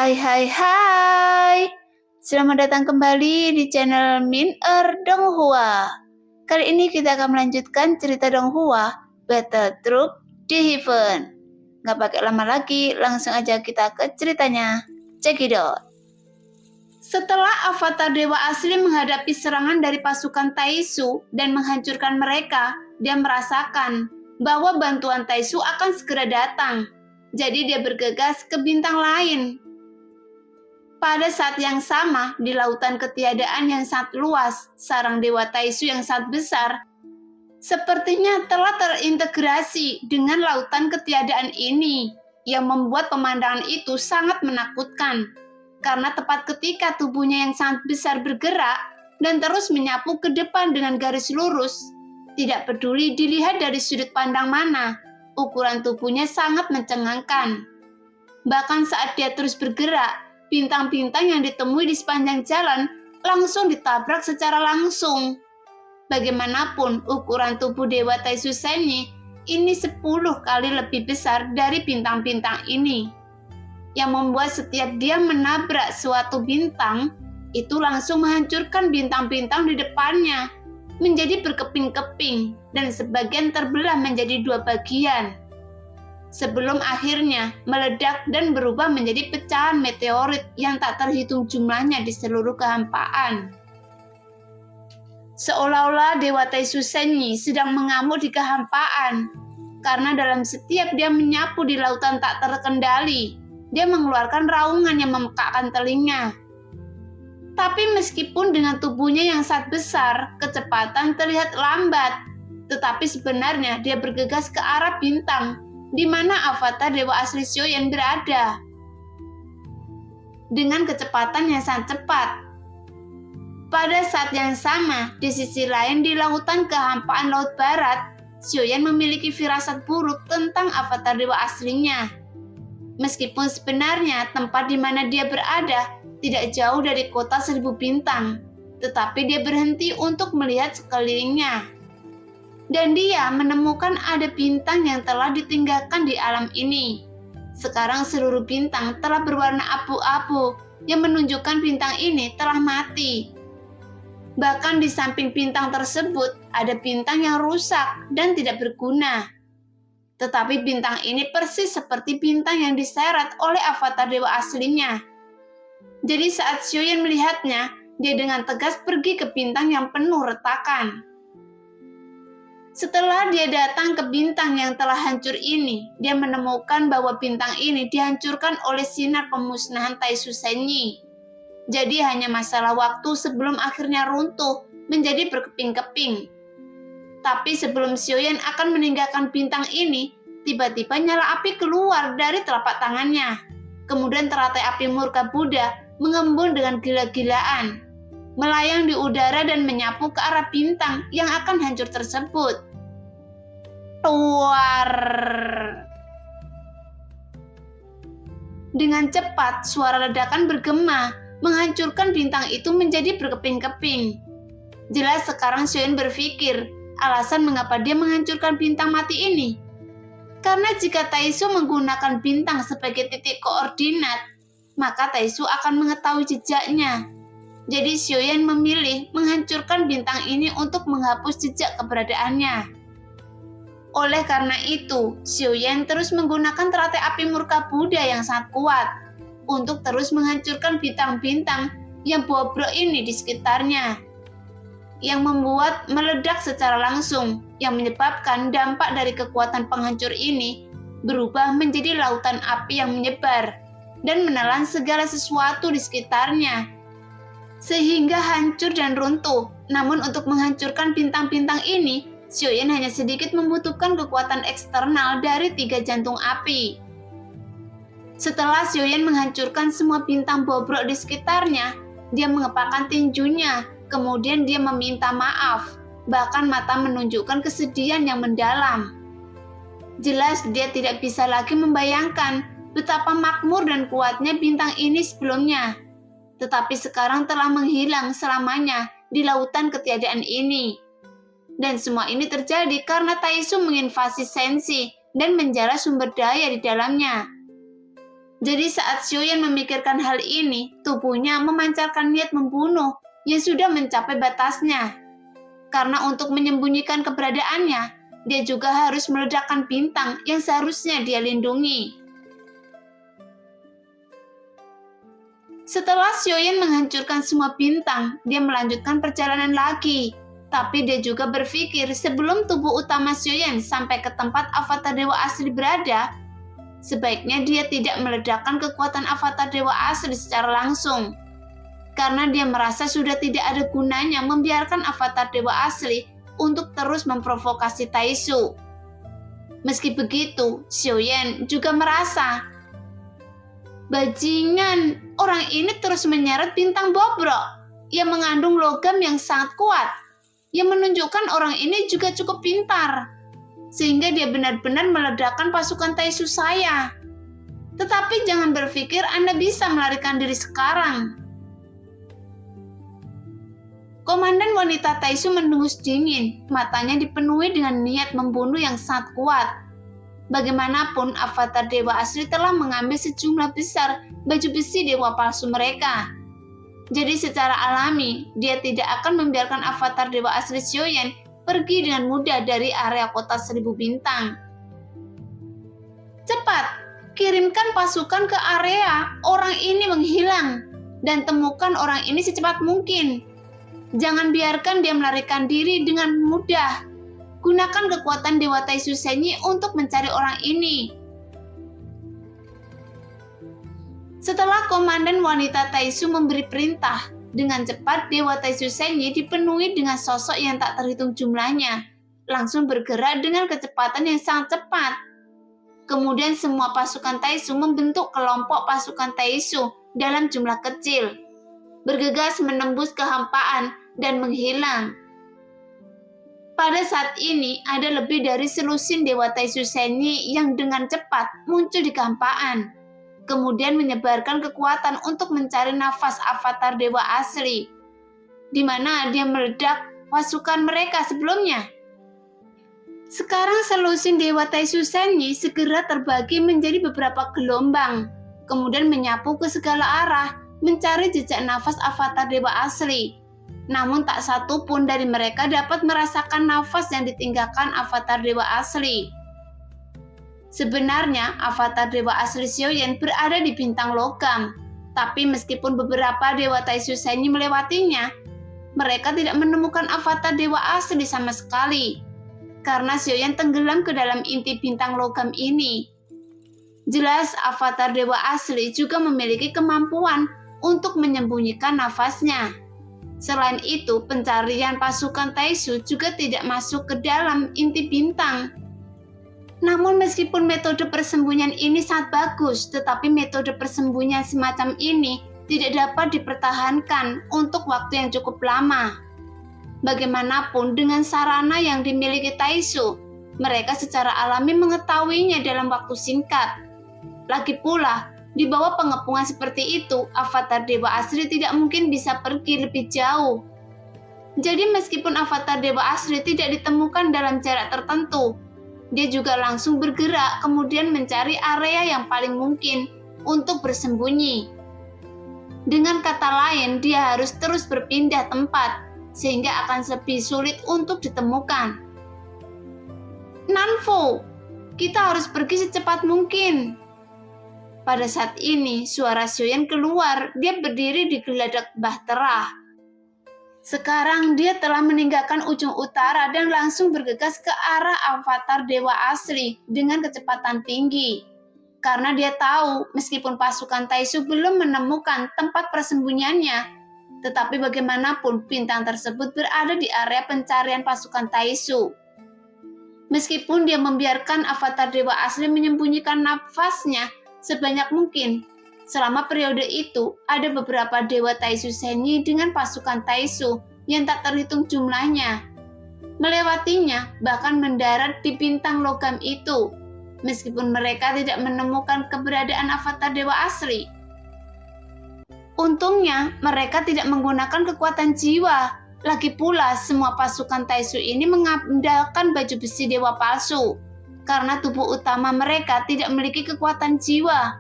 Hai hai hai. Selamat datang kembali di channel Min Donghua. Kali ini kita akan melanjutkan cerita Donghua, Battle Truck di Heaven. Gak pakai lama lagi, langsung aja kita ke ceritanya. Check it out. Setelah avatar dewa asli menghadapi serangan dari pasukan Taisu dan menghancurkan mereka, dia merasakan bahwa bantuan Taisu akan segera datang. Jadi dia bergegas ke bintang lain. Pada saat yang sama, di lautan ketiadaan yang sangat luas, sarang dewa Taisu yang sangat besar sepertinya telah terintegrasi dengan lautan ketiadaan ini, yang membuat pemandangan itu sangat menakutkan. Karena tepat ketika tubuhnya yang sangat besar bergerak dan terus menyapu ke depan dengan garis lurus, tidak peduli dilihat dari sudut pandang mana, ukuran tubuhnya sangat mencengangkan. Bahkan saat dia terus bergerak, bintang-bintang yang ditemui di sepanjang jalan langsung ditabrak secara langsung. Bagaimanapun, ukuran tubuh Dewa Taisu Senyi ini 10 kali lebih besar dari bintang-bintang ini, yang membuat setiap dia menabrak suatu bintang, itu langsung menghancurkan bintang-bintang di depannya, menjadi berkeping-keping dan sebagian terbelah menjadi 2 bagian. Sebelum akhirnya meledak dan berubah menjadi pecahan meteorit yang tak terhitung jumlahnya di seluruh kehampaan. Seolah-olah Dewa Taisu Senyi sedang mengamuk di kehampaan, karena dalam setiap dia menyapu di lautan tak terkendali, dia mengeluarkan raungan yang memekakkan telinga. Tapi meskipun dengan tubuhnya yang sangat besar, kecepatan terlihat lambat, tetapi sebenarnya dia bergegas ke arah bintang, di mana avatar dewa asli Xiaoyan berada. Dengan kecepatan yang sangat cepat. Pada saat yang sama, di sisi lain di lautan kehampaan Laut Barat, Xiaoyan memiliki firasat buruk tentang avatar dewa aslinya. Meskipun sebenarnya tempat di mana dia berada tidak jauh dari kota 1000 bintang, tetapi dia berhenti untuk melihat sekelilingnya. Dan dia menemukan ada bintang yang telah ditinggalkan di alam ini. Sekarang seluruh bintang telah berwarna abu-abu, yang menunjukkan bintang ini telah mati. Bahkan di samping bintang tersebut, ada bintang yang rusak dan tidak berguna. Tetapi bintang ini persis seperti bintang yang diseret oleh avatar dewa aslinya. Jadi saat Xiaoyan melihatnya, dia dengan tegas pergi ke bintang yang penuh retakan. Setelah dia datang ke bintang yang telah hancur ini, dia menemukan bahwa bintang ini dihancurkan oleh sinar pemusnahan Taisu Senyi. Jadi hanya masalah waktu sebelum akhirnya runtuh menjadi berkeping-keping. Tapi sebelum Xiaoyan akan meninggalkan bintang ini, tiba-tiba nyala api keluar dari telapak tangannya. Kemudian teratai api murka Buddha mengembun dengan gila-gilaan, melayang di udara dan menyapu ke arah bintang yang akan hancur tersebut. Tuar! Dengan cepat, suara ledakan bergema, menghancurkan bintang itu menjadi berkeping-keping. Jelas sekarang Xiaoyan berpikir, alasan mengapa dia menghancurkan bintang mati ini. Karena jika Taisu menggunakan bintang sebagai titik koordinat, maka Taisu akan mengetahui jejaknya. Jadi Xiaoyan memilih menghancurkan bintang ini untuk menghapus jejak keberadaannya. Oleh karena itu, Xiaoyan terus menggunakan teratai api murka Buddha yang sangat kuat untuk terus menghancurkan bintang-bintang yang bobrok ini di sekitarnya, yang membuat meledak secara langsung, yang menyebabkan dampak dari kekuatan penghancur ini berubah menjadi lautan api yang menyebar dan menelan segala sesuatu di sekitarnya, sehingga hancur dan runtuh. Namun untuk menghancurkan bintang-bintang ini, Xiaoyan hanya sedikit membutuhkan kekuatan eksternal dari 3 jantung api. Setelah Xiaoyan menghancurkan semua bintang bobrok di sekitarnya, dia mengepakkan tinjunya, kemudian dia meminta maaf, bahkan mata menunjukkan kesedihan yang mendalam. Jelas dia tidak bisa lagi membayangkan betapa makmur dan kuatnya bintang ini sebelumnya, tetapi sekarang telah menghilang selamanya di lautan ketiadaan ini. Dan semua ini terjadi karena Taisu menginvasi Sensi dan menjara sumber daya di dalamnya. Jadi saat Xiaoyan memikirkan hal ini, tubuhnya memancarkan niat membunuh yang sudah mencapai batasnya. Karena untuk menyembunyikan keberadaannya, dia juga harus meledakkan bintang yang seharusnya dia lindungi. Setelah Xiaoyan menghancurkan semua bintang, dia melanjutkan perjalanan lagi. Tapi dia juga berpikir sebelum tubuh utama Xiaoyan sampai ke tempat avatar dewa asli berada, sebaiknya dia tidak meledakkan kekuatan avatar dewa asli secara langsung. Karena dia merasa sudah tidak ada gunanya membiarkan avatar dewa asli untuk terus memprovokasi Taisu. Meski begitu, Xiaoyan juga merasa, bajingan, orang ini terus menyeret bintang bobrok yang mengandung logam yang sangat kuat, yang menunjukkan orang ini juga cukup pintar, sehingga dia benar-benar meledakkan pasukan Taisu saya. Tetapi jangan berpikir Anda bisa melarikan diri sekarang. Komandan wanita Taisu mendengus dingin, matanya dipenuhi dengan niat membunuh yang sangat kuat. Bagaimanapun, avatar dewa asli telah mengambil sejumlah besar baju besi dewa palsu mereka. Jadi secara alami, dia tidak akan membiarkan avatar dewa asli Xiaoyan pergi dengan mudah dari area kota 1000 bintang. Cepat, kirimkan pasukan ke area orang ini menghilang dan temukan orang ini secepat mungkin. Jangan biarkan dia melarikan diri dengan mudah. Gunakan kekuatan Dewa Taisu Senyi untuk mencari orang ini. Setelah komandan wanita Taisu memberi perintah, dengan cepat Dewa Taisu Senyi dipenuhi dengan sosok yang tak terhitung jumlahnya, langsung bergerak dengan kecepatan yang sangat cepat. Kemudian semua pasukan Taisu membentuk kelompok pasukan Taisu dalam jumlah kecil, bergegas menembus kehampaan dan menghilang. Pada saat ini ada lebih dari selusin Dewa Taisu Senyi yang dengan cepat muncul di kehampaan, kemudian menyebarkan kekuatan untuk mencari nafas avatar dewa asli, di mana dia meledak pasukan mereka sebelumnya. Sekarang selusin Dewa Taisu Senyi segera terbagi menjadi beberapa gelombang, kemudian menyapu ke segala arah, mencari jejak nafas avatar dewa asli. Namun tak satu pun dari mereka dapat merasakan nafas yang ditinggalkan avatar dewa asli. Sebenarnya, avatar dewa asli Xiaoyan berada di bintang logam, tapi meskipun beberapa Dewa Taisu Senyi melewatinya, mereka tidak menemukan avatar dewa asli sama sekali, karena Xiaoyan tenggelam ke dalam inti bintang logam ini. Jelas, avatar dewa asli juga memiliki kemampuan untuk menyembunyikan nafasnya. Selain itu, pencarian pasukan Taisu juga tidak masuk ke dalam inti bintang. Namun meskipun metode persembunyian ini sangat bagus, tetapi metode persembunyian semacam ini tidak dapat dipertahankan untuk waktu yang cukup lama. Bagaimanapun dengan sarana yang dimiliki Taisu, mereka secara alami mengetahuinya dalam waktu singkat. Lagi pula, di bawah pengepungan seperti itu, avatar dewa asli tidak mungkin bisa pergi lebih jauh. Jadi meskipun avatar dewa asli tidak ditemukan dalam jarak tertentu, dia juga langsung bergerak kemudian mencari area yang paling mungkin untuk bersembunyi. Dengan kata lain, dia harus terus berpindah tempat, sehingga akan lebih sulit untuk ditemukan. Nanfu, kita harus pergi secepat mungkin. Pada saat ini, suara Xiaoyan keluar, dia berdiri di geladak bahtera. Sekarang dia telah meninggalkan ujung utara dan langsung bergegas ke arah avatar dewa asli dengan kecepatan tinggi. Karena dia tahu meskipun pasukan Taisu belum menemukan tempat persembunyiannya, tetapi bagaimanapun bintang tersebut berada di area pencarian pasukan Taisu. Meskipun dia membiarkan avatar dewa asli menyembunyikan nafasnya sebanyak mungkin, selama periode itu, ada beberapa Dewa Taisu Senyi dengan pasukan Taisu yang tak terhitung jumlahnya. Melewatinya, bahkan mendarat di bintang logam itu, meskipun mereka tidak menemukan keberadaan avatar dewa asli. Untungnya, mereka tidak menggunakan kekuatan jiwa. Lagi pula, semua pasukan Taisu ini mengandalkan baju besi dewa palsu, karena tubuh utama mereka tidak memiliki kekuatan jiwa.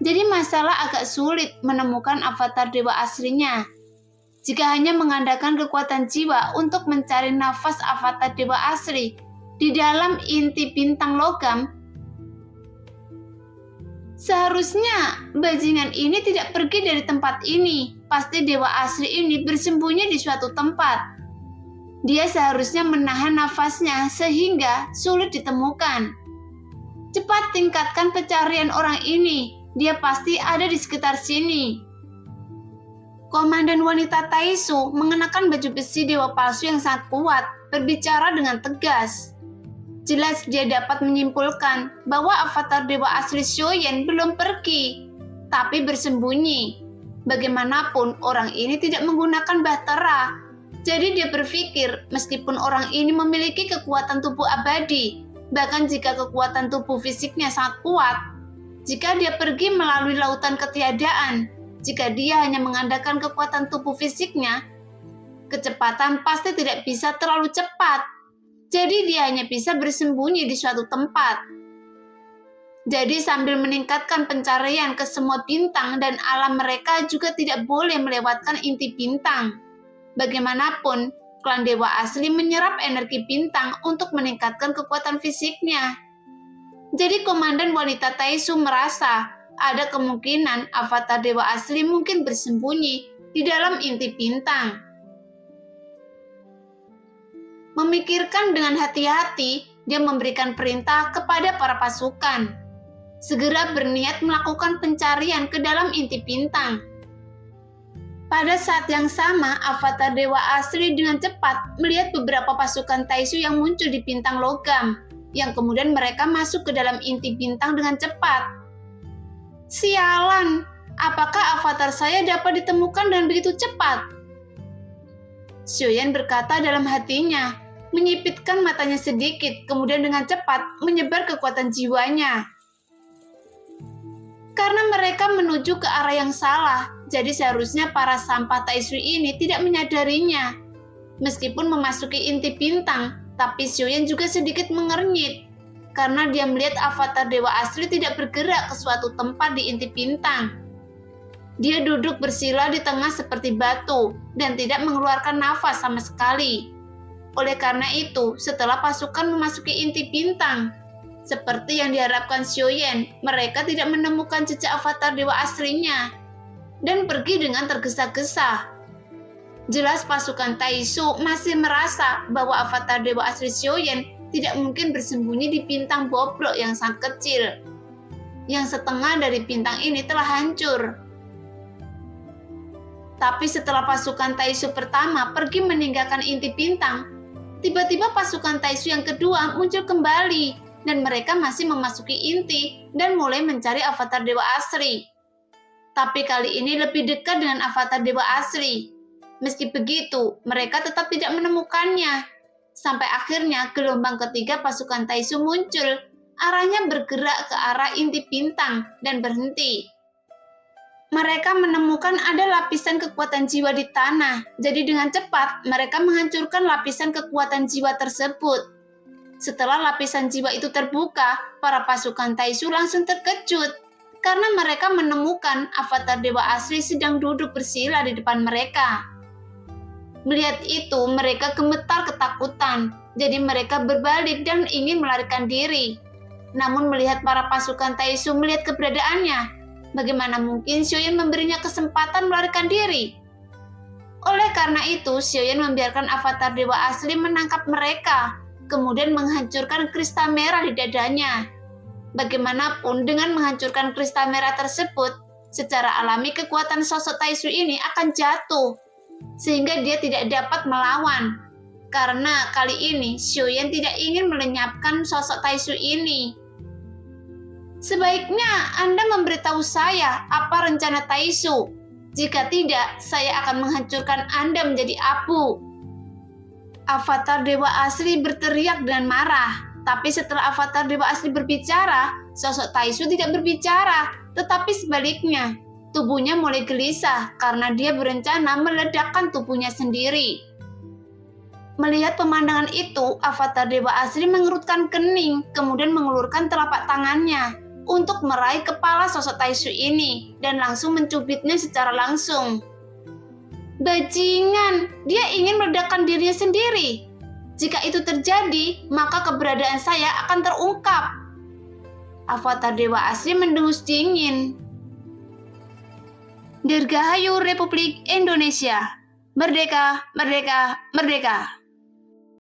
Jadi masalah agak sulit menemukan avatar dewa aslinya. Jika hanya mengandalkan kekuatan jiwa untuk mencari nafas avatar dewa asli di dalam inti bintang logam, seharusnya bajingan ini tidak pergi dari tempat ini. Pasti dewa asli ini bersembunyi di suatu tempat. Dia seharusnya menahan nafasnya sehingga sulit ditemukan. Cepat tingkatkan pencarian orang ini. Dia pasti ada di sekitar sini. Komandan wanita Taisu mengenakan baju besi dewa palsu yang sangat kuat, berbicara dengan tegas. Jelas dia dapat menyimpulkan bahwa avatar dewa asli Xiaoyan belum pergi, tapi bersembunyi. Bagaimanapun orang ini tidak menggunakan bahtera, jadi dia berpikir meskipun orang ini memiliki kekuatan tubuh abadi, bahkan jika kekuatan tubuh fisiknya sangat kuat, jika dia pergi melalui lautan ketiadaan, jika dia hanya mengandalkan kekuatan tubuh fisiknya, kecepatan pasti tidak bisa terlalu cepat. Jadi dia hanya bisa bersembunyi di suatu tempat. Jadi sambil meningkatkan pencarian ke semua bintang dan alam, mereka juga tidak boleh melewatkan inti bintang. Bagaimanapun, klan dewa asli menyerap energi bintang untuk meningkatkan kekuatan fisiknya. Jadi komandan wanita Taisu merasa ada kemungkinan avatar dewa asli mungkin bersembunyi di dalam inti bintang. Memikirkan dengan hati-hati, dia memberikan perintah kepada para pasukan. Segera berniat melakukan pencarian ke dalam inti bintang. Pada saat yang sama, avatar dewa asli dengan cepat melihat beberapa pasukan Taisu yang muncul di bintang logam, yang kemudian mereka masuk ke dalam inti bintang dengan cepat. Sialan, apakah avatar saya dapat ditemukan dengan begitu cepat? Xiaoyan berkata dalam hatinya, menyipitkan matanya sedikit, kemudian dengan cepat menyebar kekuatan jiwanya. Karena mereka menuju ke arah yang salah, jadi seharusnya para sampah Taisu ini tidak menyadarinya. Meskipun memasuki inti bintang, tapi Xiaoyan juga sedikit mengernyit, karena dia melihat avatar dewa asli tidak bergerak ke suatu tempat di inti bintang. Dia duduk bersila di tengah seperti batu, dan tidak mengeluarkan nafas sama sekali. Oleh karena itu, setelah pasukan memasuki inti bintang, seperti yang diharapkan Xiaoyan, mereka tidak menemukan jejak avatar dewa aslinya dan pergi dengan tergesa-gesa. Jelas pasukan Taisu masih merasa bahwa avatar dewa asli Xiaoyan tidak mungkin bersembunyi di bintang bobrok yang sangat kecil, yang setengah dari bintang ini telah hancur. Tapi setelah pasukan Taisu pertama pergi meninggalkan inti bintang, tiba-tiba pasukan Taisu yang kedua muncul kembali, dan mereka masih memasuki inti dan mulai mencari avatar dewa asli. Tapi kali ini lebih dekat dengan avatar dewa asli. Meski begitu, mereka tetap tidak menemukannya. Sampai akhirnya gelombang ketiga pasukan Taisu muncul, arahnya bergerak ke arah inti bintang dan berhenti. Mereka menemukan ada lapisan kekuatan jiwa di tanah, jadi dengan cepat mereka menghancurkan lapisan kekuatan jiwa tersebut. Setelah lapisan jiwa itu terbuka, para pasukan Taisu langsung terkejut karena mereka menemukan avatar dewa asli sedang duduk bersila di depan mereka. Melihat itu, mereka gemetar ketakutan, jadi mereka berbalik dan ingin melarikan diri. Namun melihat para pasukan Taisu melihat keberadaannya, bagaimana mungkin Xiaoyan memberinya kesempatan melarikan diri? Oleh karena itu, Xiaoyan membiarkan avatar dewa asli menangkap mereka, kemudian menghancurkan kristal merah di dadanya. Bagaimanapun, dengan menghancurkan kristal merah tersebut, secara alami kekuatan sosok Taisu ini akan jatuh, sehingga dia tidak dapat melawan. Karena kali ini, Xiaoyan tidak ingin melenyapkan sosok Taisu ini. Sebaiknya Anda memberitahu saya apa rencana Taisu. Jika tidak, saya akan menghancurkan Anda menjadi abu. Avatar dewa asli berteriak dan marah. Tapi setelah avatar dewa asli berbicara, sosok Taisu tidak berbicara, tetapi sebaliknya, tubuhnya mulai gelisah karena dia berencana meledakkan tubuhnya sendiri. Melihat pemandangan itu, avatar dewa asli mengerutkan kening, kemudian mengulurkan telapak tangannya. untuk meraih kepala sosok Taisu ini dan langsung mencubitnya secara langsung. Bajingan, dia ingin meledakkan dirinya sendiri. Jika itu terjadi, maka keberadaan saya akan terungkap. Avatar Dewa Asli mendengus dingin. Dirgahayu Republik Indonesia. Merdeka, merdeka, merdeka.